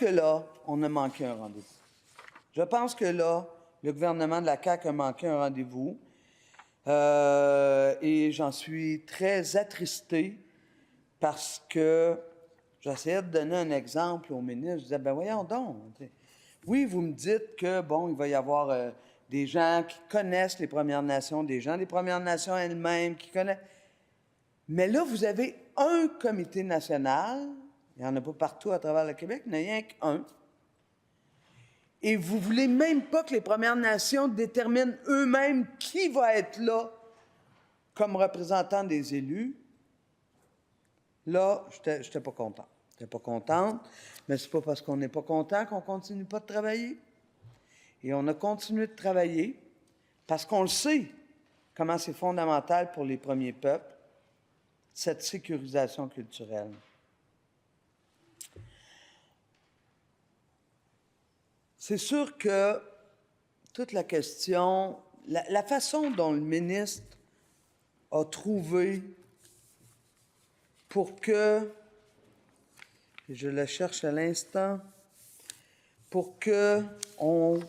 que là, on a manqué un rendez-vous. Je pense que là, le gouvernement de la CAQ a manqué un rendez-vous. Et j'en suis très attristé parce que j'essayais de donner un exemple au ministre. Je disais, ben voyons donc. Oui, vous me dites que, bon, il va y avoir des gens qui connaissent les Premières Nations, des gens des Premières Nations elles-mêmes qui connaissent. Mais là, vous avez un comité national, il n'y en a pas partout à travers le Québec, il n'y en a rien qu'un. Et vous ne voulez même pas que les Premières Nations déterminent eux-mêmes qui va être là comme représentant des élus. Là, je n'étais pas content. Je n'étais pas contente, mais ce n'est pas parce qu'on n'est pas content qu'on ne continue pas de travailler. Et on a continué de travailler parce qu'on le sait comment c'est fondamental pour les premiers peuples, cette sécurisation culturelle. C'est sûr que toute la question, la façon dont le ministre a trouvé pour que, et je le cherche à l'instant, pour qu'on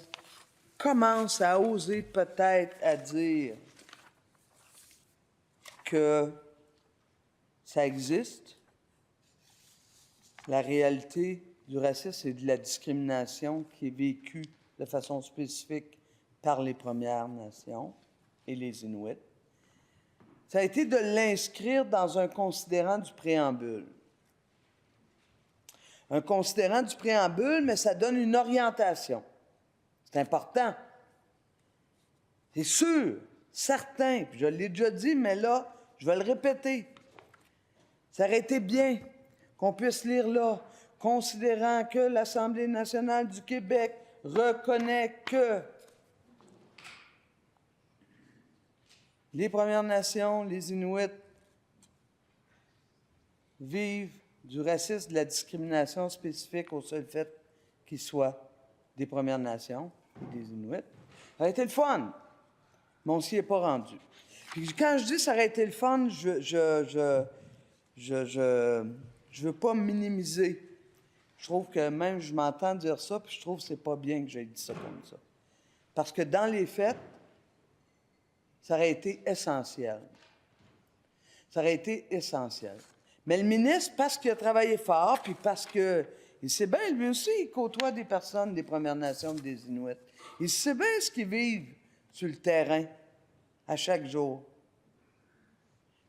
commence à oser peut-être à dire que ça existe, la réalité du racisme et de la discrimination qui est vécue de façon spécifique par les Premières Nations et les Inuits. Ça a été de l'inscrire dans un considérant du préambule. Un considérant du préambule, mais ça donne une orientation. C'est important. C'est sûr, certain, puis je l'ai déjà dit, mais là, je vais le répéter. Ça aurait été bien qu'on puisse lire là, considérant que l'Assemblée nationale du Québec reconnaît que les Premières Nations, les Inuits, vivent du racisme, de la discrimination spécifique au seul fait qu'ils soient des Premières Nations et des Inuits. Ça aurait été le fun, mais on s'y est pas rendu. Puis quand je dis ça aurait été le fun, je veux pas minimiser. Je trouve que même je m'entends dire ça, puis je trouve que c'est pas bien que j'aie dit ça comme ça. Parce que dans les faits, ça aurait été essentiel. Ça aurait été essentiel. Mais le ministre, parce qu'il a travaillé fort, puis parce que il sait bien, lui aussi, il côtoie des personnes des Premières Nations, des Inuits. Il sait bien ce qu'ils vivent sur le terrain à chaque jour.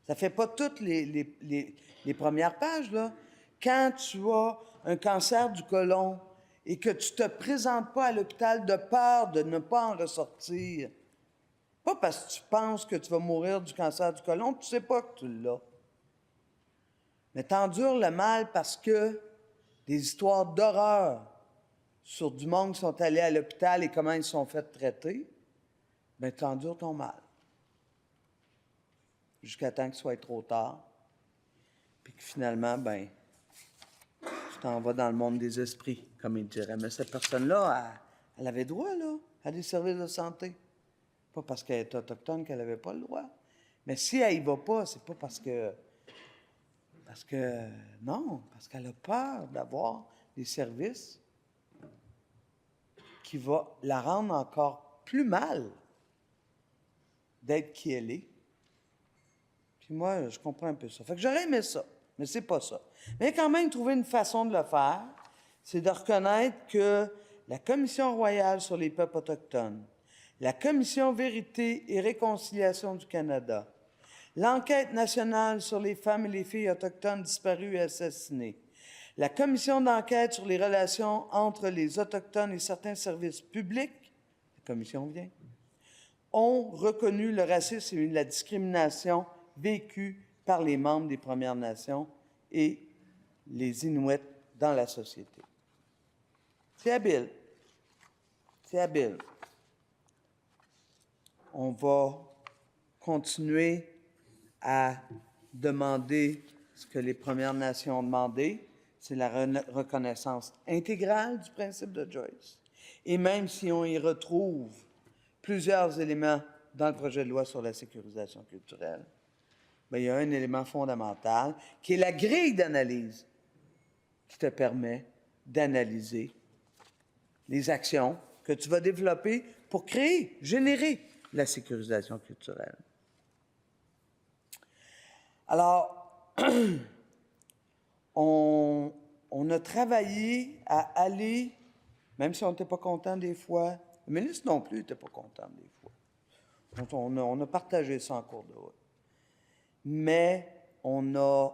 Ça ne fait pas toutes les premières pages, là. Quand tu as un cancer du côlon et que tu ne te présentes pas à l'hôpital de peur de ne pas en ressortir, pas parce que tu penses que tu vas mourir du cancer du côlon, tu ne sais pas que tu l'as. Mais tu endures le mal parce que des histoires d'horreur sur du monde qui sont allés à l'hôpital et comment ils se sont fait traiter, bien, tu endures ton mal. Jusqu'à temps que ce soit trop tard, puis que finalement, ben, tu t'en vas dans le monde des esprits, comme il dirait. Mais cette personne-là, elle avait droit, là, à des services de santé. Pas parce qu'elle est autochtone qu'elle n'avait pas le droit. Mais si elle y va pas, c'est pas parce que... non, parce qu'elle a peur d'avoir des services qui vont la rendre encore plus mal d'être qui elle est. Puis moi, je comprends un peu ça. Fait que j'aurais aimé ça, mais c'est pas ça. Mais quand même, trouver une façon de le faire, c'est de reconnaître que la Commission royale sur les peuples autochtones, la Commission Vérité et Réconciliation du Canada, l'Enquête nationale sur les femmes et les filles autochtones disparues et assassinées, la Commission d'enquête sur les relations entre les Autochtones et certains services publics, la Commission vient, ont reconnu le racisme et la discrimination vécue par les membres des Premières Nations et les Inuits dans la société. C'est habile. C'est habile. On va continuer à demander ce que les Premières Nations ont demandé, c'est la reconnaissance intégrale du principe de Joyce. Et même si on y retrouve plusieurs éléments dans le projet de loi sur la sécurisation culturelle, bien, il y a un élément fondamental qui est la grille d'analyse qui te permet d'analyser les actions que tu vas développer pour créer, générer la sécurisation culturelle. Alors, on a travaillé à aller, même si on n'était pas content des fois, le ministre non plus n'était pas content des fois. Donc, on a partagé ça en cours de route. Mais on a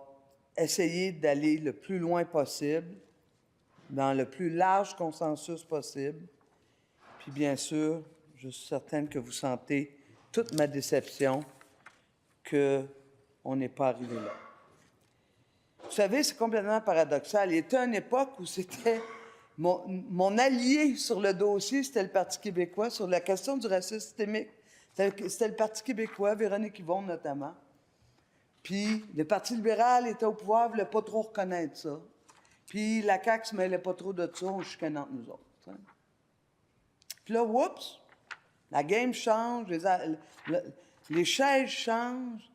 essayé d'aller le plus loin possible, dans le plus large consensus possible. Puis bien sûr, je suis certaine que vous sentez toute ma déception qu'on n'est pas arrivé là. Vous savez, c'est complètement paradoxal. Il y était une époque où c'était mon allié sur le dossier, c'était le Parti québécois, sur la question du racisme systémique. C'était le Parti québécois, Véronique Yvon notamment. Puis le Parti libéral était au pouvoir, ne voulait pas trop reconnaître ça. Puis la CAQ ne se mêlait pas trop de ça, on chicanait entre nous autres. T'sais. Puis là, oups, la game change, les chaises changent.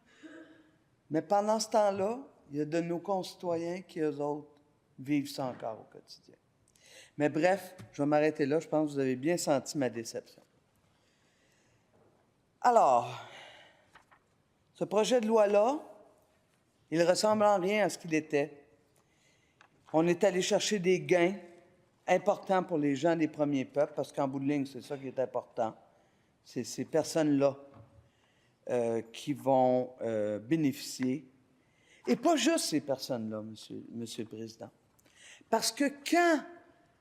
Mais pendant ce temps-là, il y a de nos concitoyens qui, eux autres, vivent ça encore au quotidien. Mais bref, je vais m'arrêter là. Je pense que vous avez bien senti ma déception. Alors, ce projet de loi-là, il ressemble en rien à ce qu'il était. On est allé chercher des gains importants pour les gens des premiers peuples, parce qu'en bout de ligne, c'est ça qui est important. C'est ces personnes-là qui vont bénéficier. Et pas juste ces personnes-là, Monsieur le Président. Parce que quand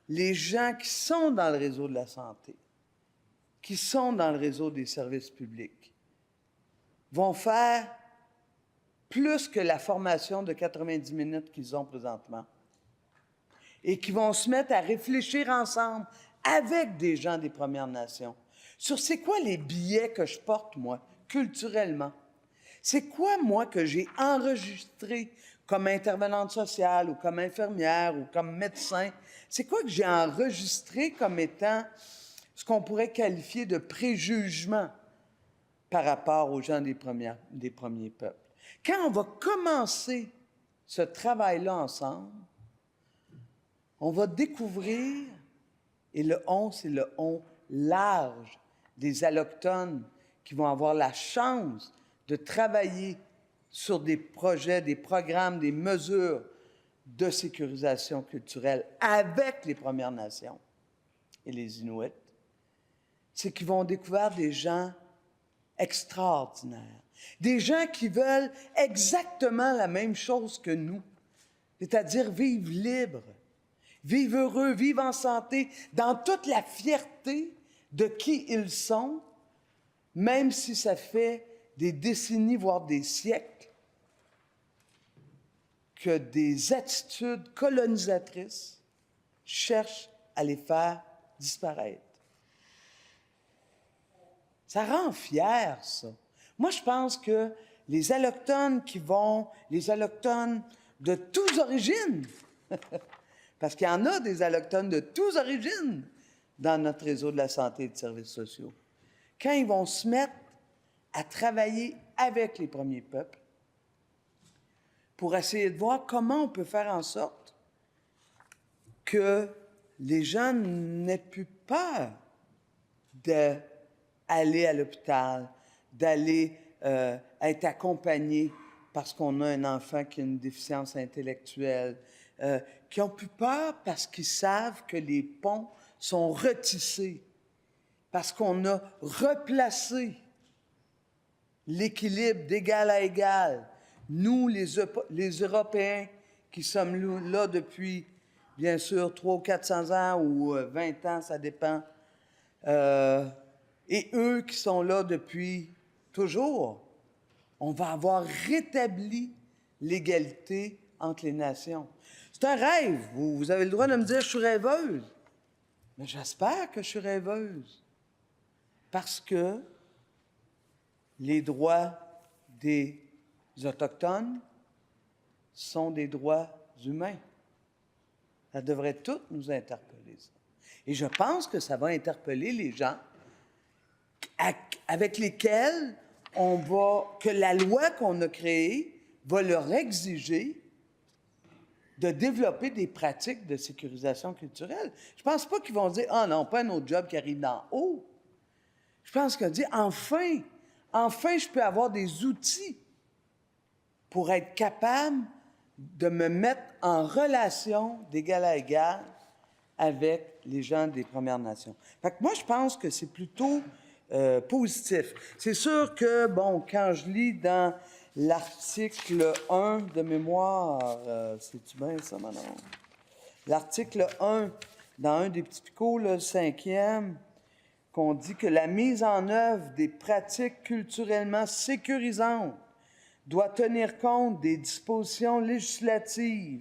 les gens qui sont dans le réseau de la santé, qui sont dans le réseau des services publics, vont faire plus que la formation de 90 minutes qu'ils ont présentement, et qui vont se mettre à réfléchir ensemble avec des gens des Premières Nations sur c'est quoi les billets que je porte, moi, culturellement. C'est quoi, moi, que j'ai enregistré comme intervenante sociale ou comme infirmière ou comme médecin? C'est quoi que j'ai enregistré comme étant ce qu'on pourrait qualifier de préjugement par rapport aux gens des premiers peuples? Quand on va commencer ce travail-là ensemble, on va découvrir, et le on, c'est le on large des allochtones qui vont avoir la chance de travailler sur des projets, des programmes, des mesures de sécurisation culturelle avec les Premières Nations et les Inuits, c'est qu'ils vont découvrir des gens extraordinaires, des gens qui veulent exactement la même chose que nous, c'est-à-dire vivre libre, vivre heureux, vivre en santé, dans toute la fierté de qui ils sont, même si ça fait des décennies, voire des siècles, que des attitudes colonisatrices cherchent à les faire disparaître. Ça rend fier, ça. Moi, je pense que les Allochtones les Allochtones de toutes origines, parce qu'il y en a des Allochtones de toutes origines dans notre réseau de la santé et des services sociaux, quand ils vont se mettre à travailler avec les premiers peuples pour essayer de voir comment on peut faire en sorte que les gens n'aient plus peur d'aller à l'hôpital, d'aller être accompagnés parce qu'on a un enfant qui a une déficience intellectuelle, qui ont plus peur parce qu'ils savent que les ponts sont retissés, parce qu'on a replacé l'équilibre d'égal à égal. Nous, les Européens, qui sommes là depuis, bien sûr, 300 ou 400 ans ou 20 ans, ça dépend, et eux qui sont là depuis toujours, on va avoir rétabli l'égalité entre les nations. C'est un rêve. Vous avez le droit de me dire « je suis rêveuse ». Mais j'espère que je suis rêveuse. Parce que les droits des Autochtones sont des droits humains. Ça devrait tout nous interpeller, ça. Et je pense que ça va interpeller les gens avec lesquels que la loi qu'on a créée va leur exiger de développer des pratiques de sécurisation culturelle. Je ne pense pas qu'ils vont dire « Ah non, pas un autre job qui arrive d'en haut ». Je pense qu'ils vont dire « Enfin, je peux avoir des outils pour être capable de me mettre en relation d'égal à égal avec les gens des Premières Nations. » Fait que moi, je pense que c'est plutôt positif. C'est sûr que, bon, quand je lis dans l'article 1 de mémoire, c'est-tu bien ça, Manon? L'article 1, dans un des petits picots, le 5e, qu'on dit que la mise en œuvre des pratiques culturellement sécurisantes doit tenir compte des dispositions législatives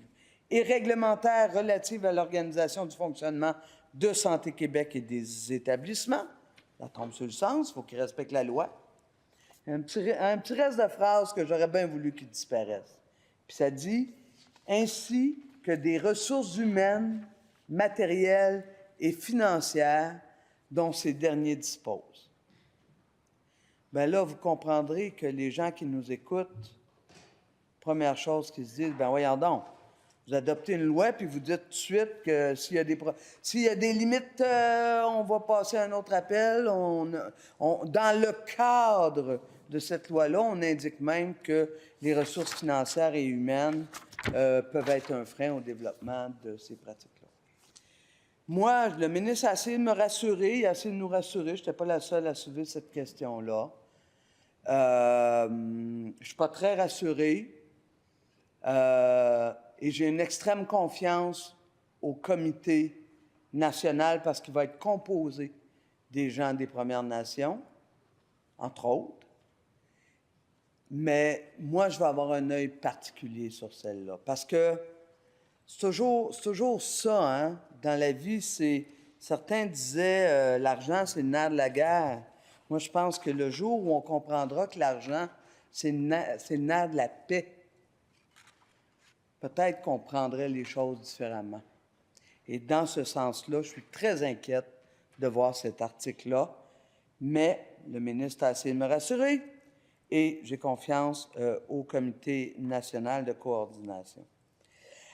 et réglementaires relatives à l'organisation du fonctionnement de Santé Québec et des établissements. Ça tombe sur le sens, il faut qu'ils respectent la loi. Un petit reste de phrase que j'aurais bien voulu qu'il disparaisse. Puis ça dit « ainsi que des ressources humaines, matérielles et financières dont ces derniers disposent. » Bien là, vous comprendrez que les gens qui nous écoutent, première chose qu'ils se disent, « Bien voyons donc, vous adoptez une loi, puis vous dites tout de suite que s'il y a des limites, on va passer à un autre appel. » Dans le cadre de cette loi-là, on indique même que les ressources financières et humaines peuvent être un frein au développement de ces pratiques-là. Moi, le ministre a essayé de me rassurer, il a essayé de nous rassurer. Je n'étais pas la seule à soulever cette question-là. Je ne suis pas très rassuré. Et j'ai une extrême confiance au comité national parce qu'il va être composé des gens des Premières Nations, entre autres. Mais moi, je vais avoir un œil particulier sur celle-là. Parce que c'est toujours ça, hein? Dans la vie, certains disaient l'argent, c'est le nerf de la guerre. Moi, je pense que le jour où on comprendra que l'argent, c'est le nerf de la paix, peut-être qu'on prendrait les choses différemment. Et dans ce sens-là, je suis très inquiète de voir cet article-là, mais le ministre a essayé de me rassurer et j'ai confiance au Comité national de coordination.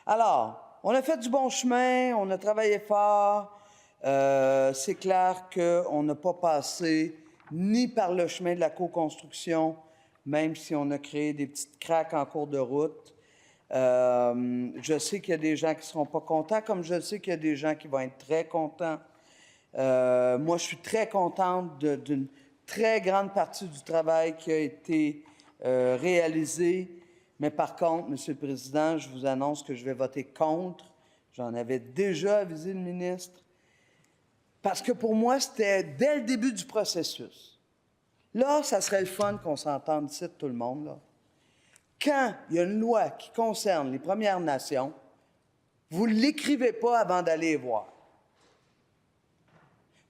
Alors, on a fait du bon chemin, on a travaillé fort. C'est clair qu'on n'a pas passé ni par le chemin de la co-construction, même si on a créé des petites craques en cours de route. Je sais qu'il y a des gens qui ne seront pas contents, comme je sais qu'il y a des gens qui vont être très contents. Moi, je suis très contente d'une très grande partie du travail qui a été réalisé. Mais par contre, Monsieur le Président, je vous annonce que je vais voter contre. J'en avais déjà avisé le ministre. Parce que pour moi, c'était dès le début du processus. Là, ça serait le fun qu'on s'entende ici, tout le monde, là. Quand il y a une loi qui concerne les Premières Nations, vous ne l'écrivez pas avant d'aller voir.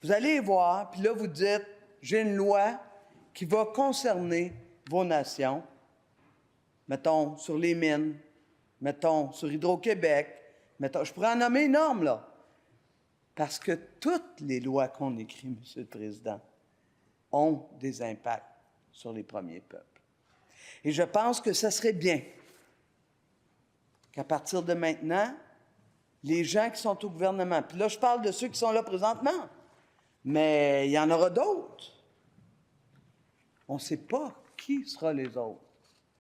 Vous allez voir, puis là, vous dites, j'ai une loi qui va concerner vos nations, mettons, sur les mines, mettons, sur Hydro-Québec, mettons, je pourrais en nommer une norme, là. Parce que toutes les lois qu'on écrit, Monsieur le Président, ont des impacts sur les premiers peuples. Et je pense que ça serait bien qu'à partir de maintenant, les gens qui sont au gouvernement, puis là, je parle de ceux qui sont là présentement, mais il y en aura d'autres. On ne sait pas qui sera les autres.